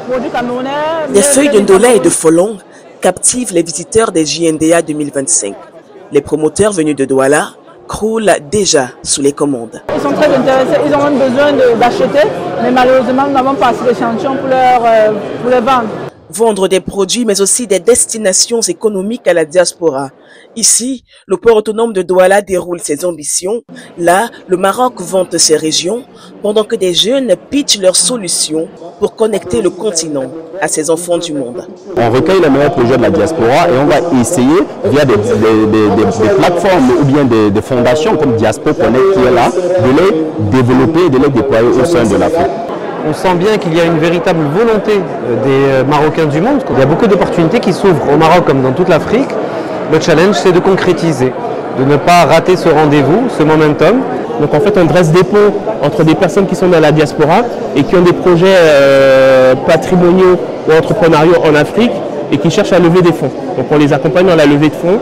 produits camerounais. Des feuilles de ndola et de folong captivent les visiteurs des JNDA 2025. Les promoteurs venus de Douala croulent déjà sous les commandes. Ils sont très intéressés, ils ont même besoin d'acheter, mais malheureusement nous n'avons pas assez d'échantillons pour les vendre. Vendre des produits mais aussi des destinations économiques à la diaspora. Ici, le port autonome de Douala déroule ses ambitions. Là, le Maroc vante ses régions, pendant que des jeunes pitchent leurs solutions pour connecter le continent à ses enfants du monde. On recueille les meilleurs projets de la diaspora et on va essayer, via des plateformes ou bien des fondations comme Diaspo Connect qui est là, de les développer et de les déployer au sein de l'Afrique. On sent bien qu'il y a une véritable volonté des Marocains du monde. Il y a beaucoup d'opportunités qui s'ouvrent au Maroc comme dans toute l'Afrique. Le challenge, c'est de concrétiser, de ne pas rater ce rendez-vous, ce momentum. Donc en fait, on dresse des ponts entre des personnes qui sont dans la diaspora et qui ont des projets patrimoniaux ou entrepreneuriaux en Afrique et qui cherchent à lever des fonds. Donc on les accompagne dans la levée de fonds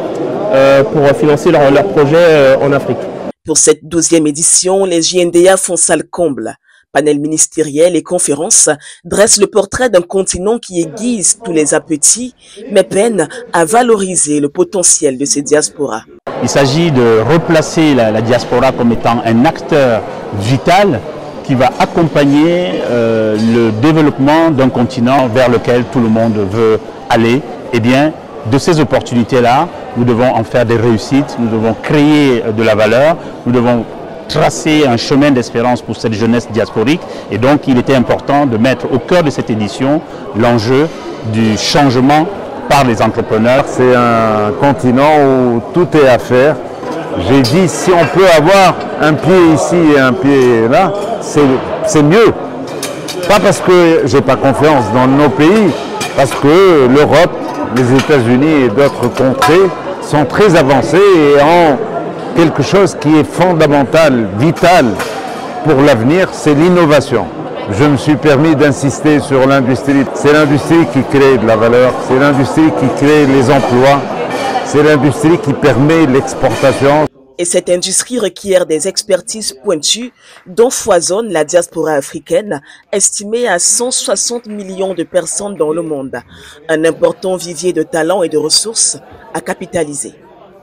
pour financer leurs projets en Afrique. Pour cette 12e édition, les JNDA font salle comble. Panel ministériel et conférences dressent le portrait d'un continent qui aiguise tous les appétits, mais peine à valoriser le potentiel de ces diasporas. Il s'agit de replacer la diaspora comme étant un acteur vital qui va accompagner le développement d'un continent vers lequel tout le monde veut aller. Eh bien, de ces opportunités-là, nous devons en faire des réussites, nous devons créer de la valeur, nous devons tracer un chemin d'espérance pour cette jeunesse diasporique. Et donc, il était important de mettre au cœur de cette édition l'enjeu du changement par les entrepreneurs. C'est un continent où tout est à faire. J'ai dit, si on peut avoir un pied ici et un pied là, c'est mieux. Pas parce que j'ai pas confiance dans nos pays, parce que l'Europe, les États-Unis et d'autres contrées sont très avancés et ont quelque chose qui est fondamental, vital pour l'avenir, c'est l'innovation. Je me suis permis d'insister sur l'industrie. C'est l'industrie qui crée de la valeur, c'est l'industrie qui crée les emplois, c'est l'industrie qui permet l'exportation. Et cette industrie requiert des expertises pointues dont foisonne la diaspora africaine, estimée à 160 millions de personnes dans le monde. Un important vivier de talents et de ressources à capitaliser.